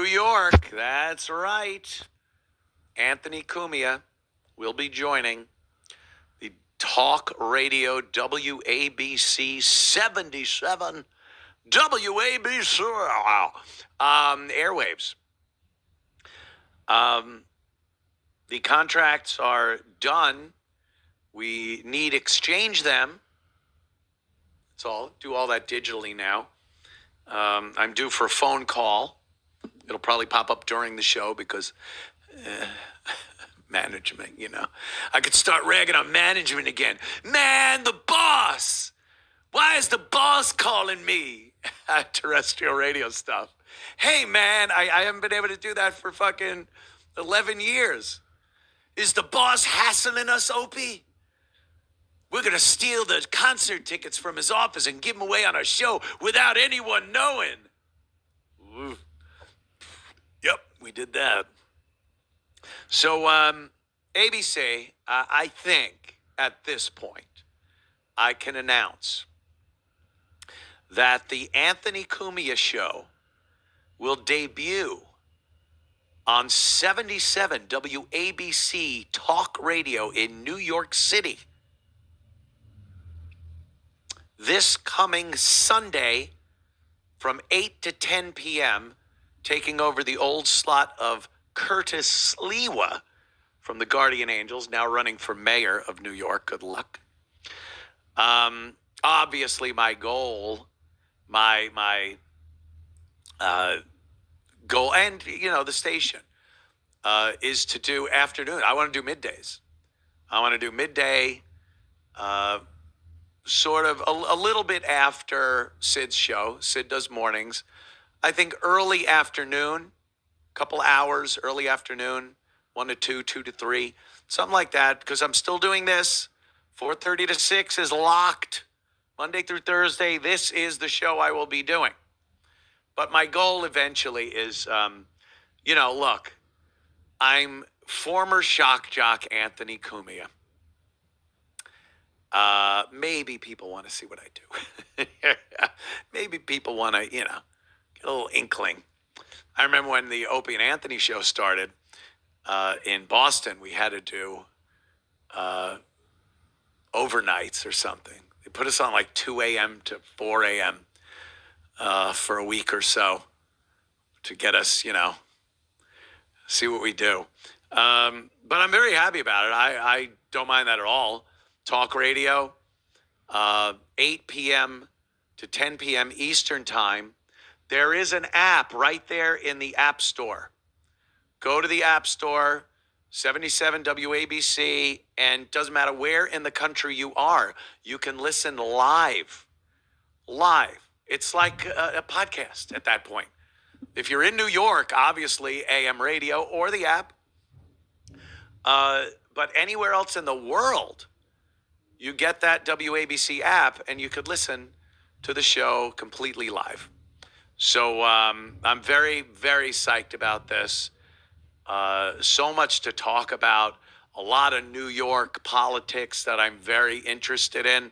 York. That's right. Anthony Cumia will be joining the talk radio WABC 77 WABC airwaves. The contracts are done. We need exchange them. That's all. Do all that digitally now. I'm due for a phone call. It'll probably pop up during the show because management, I could start ragging on management again. Man, the boss! Why is the boss calling me? Terrestrial radio stuff. Hey, man, I haven't been able to do that for fucking 11 years. Is the boss hassling us, Opie? We're going to steal the concert tickets from his office and give them away on our show without anyone knowing. Ooh. Yep, we did that. So, ABC, I think at this point, I can announce that the Anthony Cumia show will debut on 77 WABC Talk Radio in New York City this coming Sunday from 8 to 10 p.m., taking over the old slot of Curtis Sliwa from the Guardian Angels, now running for mayor of New York. Good luck. Obviously, my goal, my goal, and the station is to do afternoon. I want to do middays. I want to do midday, sort of a little bit after Sid's show. Sid does mornings. I think early afternoon, couple hours, early afternoon, 1 to 2, 2 to 3, something like that, because I'm still doing this. 4:30 to 6 is locked. Monday through Thursday, this is the show I will be doing. But my goal eventually is, look, I'm former shock jock Anthony Cumia. Maybe people want to see what I do. Maybe people want to, get a little inkling. I remember when the Opie and Anthony show started in Boston, we had to do overnights or something. They put us on like 2 a.m. to 4 a.m. For a week or so to get us, see what we do. But I'm very happy about it. I don't mind that at all. Talk radio, 8 p.m. to 10 p.m. Eastern time. There is an app right there in the App Store. Go to the App Store, 77 WABC, and doesn't matter where in the country you are, you can listen live. It's like a podcast at that point. If you're in New York, obviously AM radio or the app. But anywhere else in the world, you get that WABC app and you could listen to the show completely live. So I'm very, very psyched about this. So much to talk about. A lot of New York politics that I'm very interested in.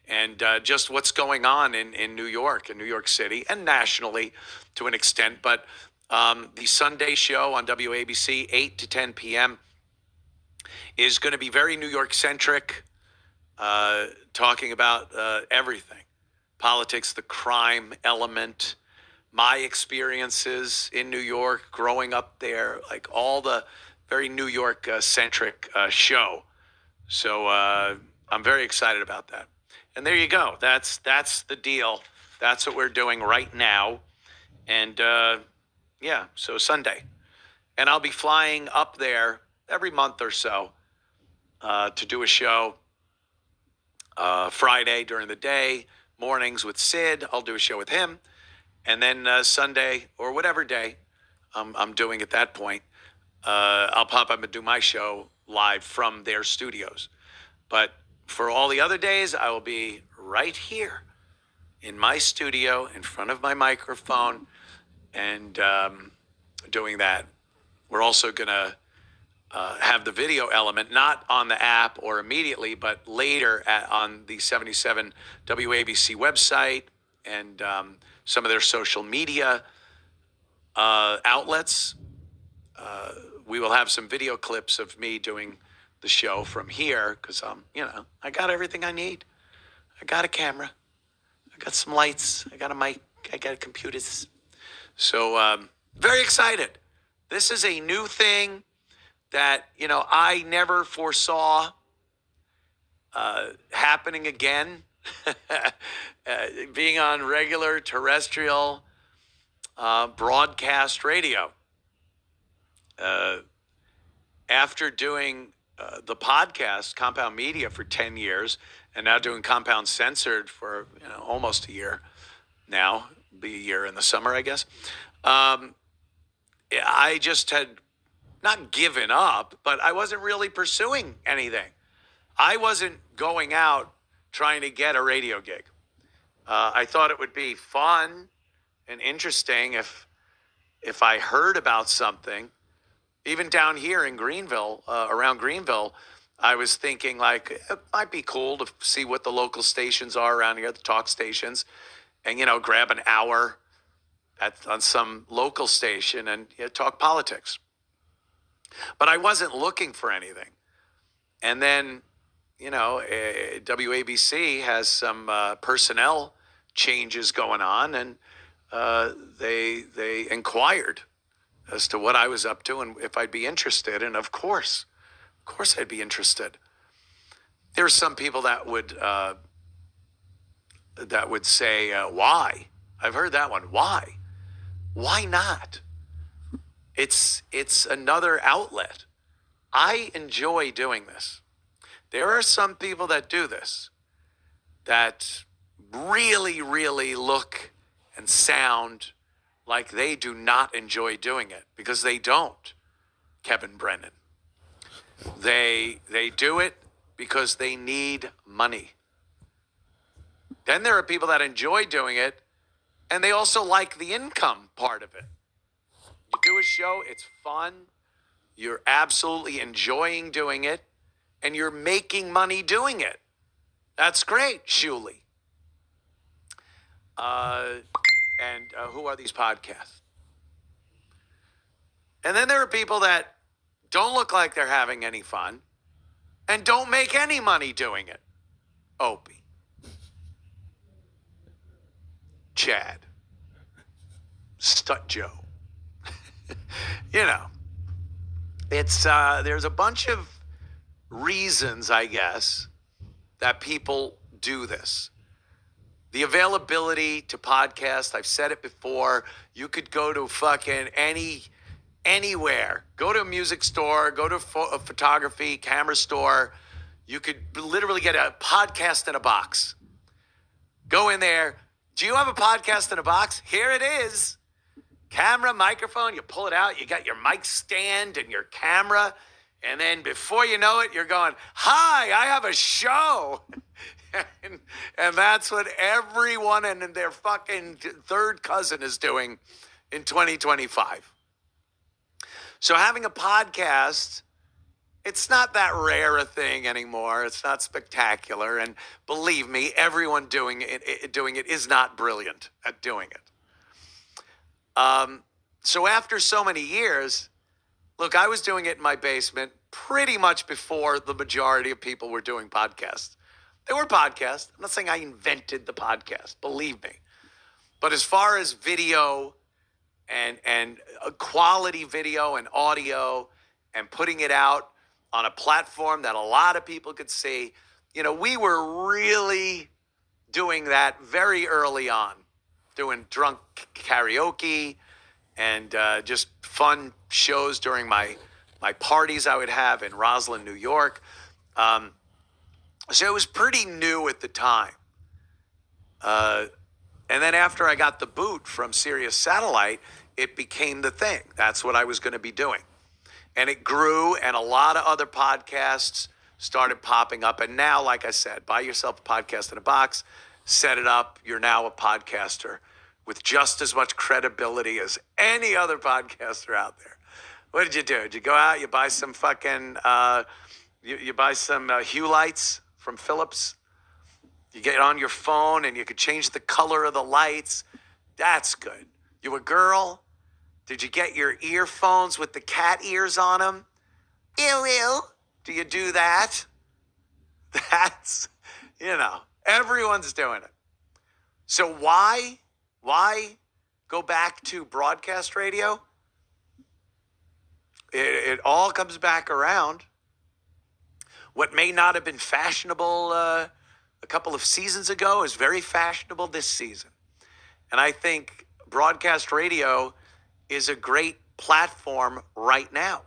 And just what's going on in New York, in New York City, and nationally to an extent. But the Sunday show on WABC, 8 to 10 p.m., is going to be very New York-centric, talking about everything. Politics, the crime element, my experiences in New York, growing up there, like all the very New York-centric show. So I'm very excited about that. And there you go. That's the deal. That's what we're doing right now. And so Sunday. And I'll be flying up there every month or so to do a show. Friday during the day, mornings with Sid. I'll do a show with him. And then Sunday or whatever day I'm doing at that point, I'll pop up and do my show live from their studios. But for all the other days, I will be right here in my studio in front of my microphone and doing that. We're also going to have the video element, not on the app or immediately, but later on the 77 WABC website and some of their social media outlets. We will have some video clips of me doing the show from here because I got everything I need. I got a camera. I got some lights. I got a mic. I got computers. So very excited. This is a new thing that I never foresaw happening again. Being on regular terrestrial broadcast radio. After doing the podcast, Compound Media, for 10 years, and now doing Compound Censored for almost a year now, be a year in the summer, I guess. I just had not given up, but I wasn't really pursuing anything. I wasn't going out trying to get a radio gig. I thought it would be fun and interesting if I heard about something. Even down here in Greenville, around Greenville, I was thinking like it might be cool to see what the local stations are around here, the talk stations, and grab an hour on some local station and talk politics. But I wasn't looking for anything. And then, WABC has some personnel changes going on, and they inquired as to what I was up to and if I'd be interested. And of course I'd be interested. There are some people that would say, why? I've heard that one. Why? Why not? It's another outlet. I enjoy doing this. There are some people that do this that really, really look and sound like they do not enjoy doing it, because they don't, Kevin Brennan. They do it because they need money. Then there are people that enjoy doing it, and they also like the income part of it. You do a show, it's fun, you're absolutely enjoying doing it, and you're making money doing it. That's great, Shuli. And who are these podcasts? And then there are people that don't look like they're having any fun and don't make any money doing it. Opie. Chad. Stut Joe. It's there's a bunch of reasons, I guess, that people do this. The availability to podcast, I've said it before, you could go to fucking anywhere. Go to a music store, go to a photography, camera store. You could literally get a podcast in a box. Go in there. Do you have a podcast in a box? Here it is. Camera, microphone, you pull it out, you got your mic stand and your camera, and then before you know it, you're going, hi, I have a show. and that's what everyone and their fucking third cousin is doing in 2025. So having a podcast, it's not that rare a thing anymore. It's not spectacular. And believe me, everyone doing it is not brilliant at doing it. So after so many years, look, I was doing it in my basement pretty much before the majority of people were doing podcasts. There were podcasts. I'm not saying I invented the podcast, believe me. But as far as video and quality video and audio and putting it out on a platform that a lot of people could see, we were really doing that very early on, doing drunk karaoke and just fun shows during my parties I would have in Roslyn, New York. So it was pretty new at the time. And then after I got the boot from Sirius Satellite, it became the thing. That's what I was going to be doing. And it grew, and a lot of other podcasts started popping up. And now, like I said, buy yourself a podcast in a box, set it up. You're now a podcaster with just as much credibility as any other podcaster out there. What did you do? Did you go out, you buy some fucking, you buy some Hue lights from Philips? You get on your phone and you could change the color of the lights. That's good. You a girl? Did you get your earphones with the cat ears on them? Ew, ew. Do you do that? That's, everyone's doing it. So why go back to broadcast radio? It all comes back around. What may not have been fashionable a couple of seasons ago is very fashionable this season. And I think broadcast radio is a great platform right now.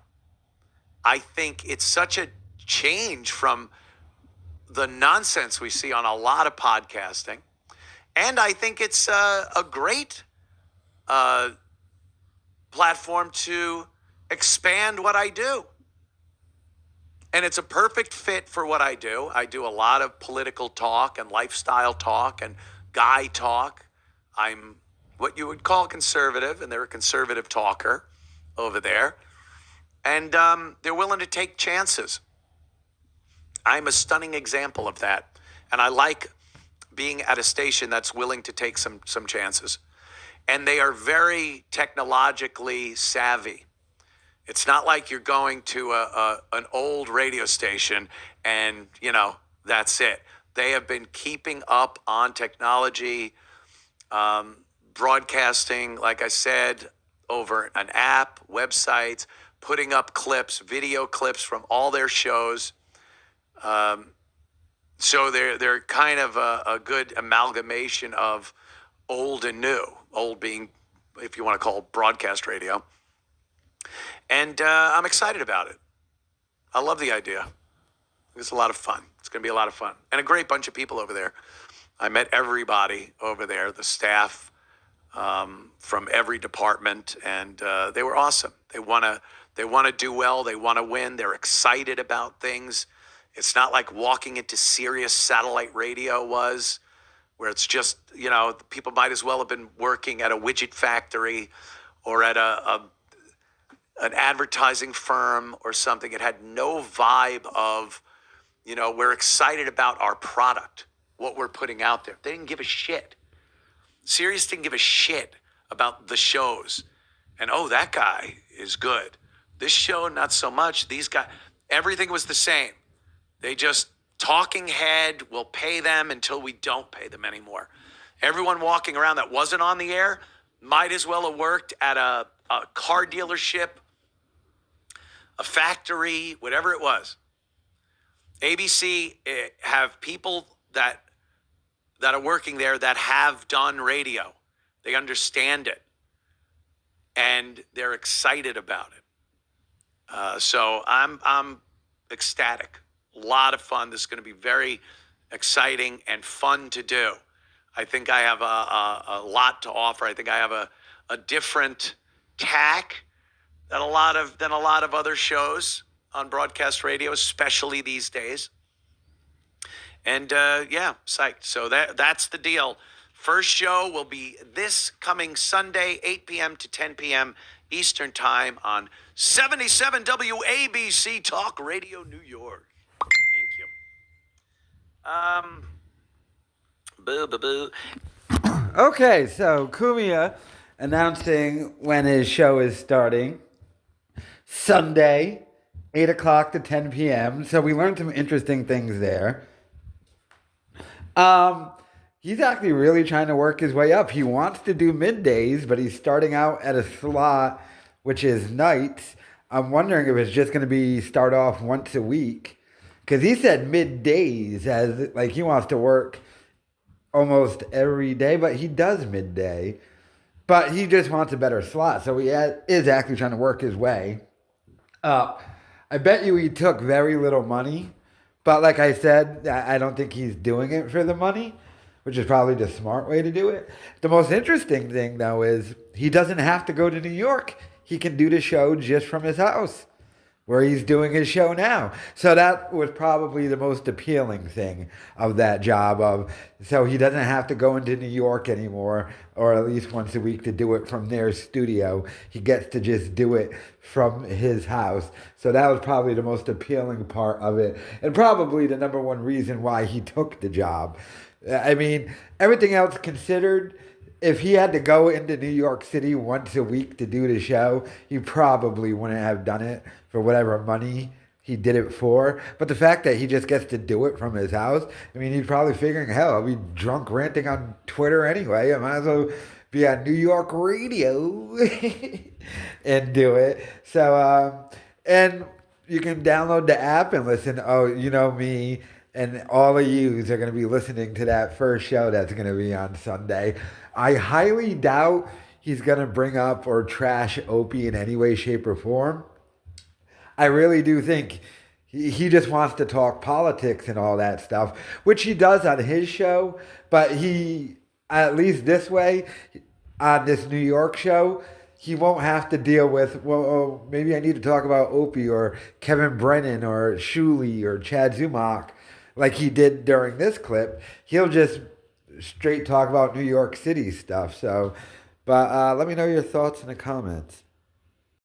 I think it's such a change from the nonsense we see on a lot of podcasting. And I think it's a great platform to expand what I do. And it's a perfect fit for what I do. I do a lot of political talk and lifestyle talk and guy talk. I'm what you would call conservative, and they're a conservative talker over there. And they're willing to take chances. I'm a stunning example of that. And I like being at a station that's willing to take some chances. And they are very technologically savvy. It's not like you're going to an old radio station and, that's it. They have been keeping up on technology, broadcasting, like I said, over an app, websites, putting up clips, video clips from all their shows. So they're kind of a good amalgamation of old and new. Old being, if you want to call it broadcast radio. And I'm excited about it. I love the idea. It's a lot of fun. It's going to be a lot of fun. And a great bunch of people over there. I met everybody over there, the staff from every department, and they were awesome. They want to do well. They want to win. They're excited about things. It's not like walking into Sirius satellite radio was, where it's just, people might as well have been working at a widget factory or at an advertising firm or something. It had no vibe of, we're excited about our product, what we're putting out there. They didn't give a shit. Sirius didn't give a shit about the shows. And, that guy is good. This show, not so much. These guys, everything was the same. They just, talking head, will pay them until we don't pay them anymore. Everyone walking around that wasn't on the air might as well have worked at a car dealership, a factory, whatever it was. ABC have people that are working there that have done radio. They understand it. And they're excited about it. So I'm ecstatic. A lot of fun. This is going to be very exciting and fun to do. I think I have a lot to offer. I think I have a different tack than a lot of other shows on broadcast radio, especially these days. And psyched. So that's the deal. First show will be this coming Sunday, 8 p.m. to 10 p.m. Eastern Time on 77 WABC Talk Radio, New York. Thank you. Boo. Okay, so Cumia announcing when his show is starting. Sunday, 8 o'clock to 10 p.m. So we learned some interesting things there. He's actually really trying to work his way up. He wants to do middays, but he's starting out at a slot, which is nights. I'm wondering if it's just going to start off once a week. Because he said middays, as like he wants to work almost every day, but he does midday. But he just wants a better slot, so he is actually trying to work his way up. I bet you he took very little money, but like I said, I don't think he's doing it for the money, which is probably the smart way to do it. The most interesting thing, though, is he doesn't have to go to New York. He can do the show just from his house, where he's doing his show now. So that was probably the most appealing thing of that job. So he doesn't have to go into New York anymore, or at least once a week to do it from their studio. He gets to just do it from his house. So that was probably the most appealing part of it, and probably the number one reason why he took the job. I mean, everything else considered, if he had to go into New York City once a week to do the show, he probably wouldn't have done it for whatever money he did it for. But the fact that he just gets to do it from his house, I mean, he's probably figuring, hell, I'll be drunk ranting on Twitter anyway. I might as well be on New York radio and do it. So, and you can download the app and listen. Oh, you know me. And all of yous are going to be listening to that first show that's going to be on Sunday. I highly doubt he's going to bring up or trash Opie in any way, shape, or form. I really do think he just wants to talk politics and all that stuff, which he does on his show. But he, at least this way, on this New York show, he won't have to deal with, well, oh, maybe I need to talk about Opie or Kevin Brennan or Shuley or Chad Zumach like he did during this clip. He'll just straight talk about New York City stuff. So, but let me know your thoughts in the comments.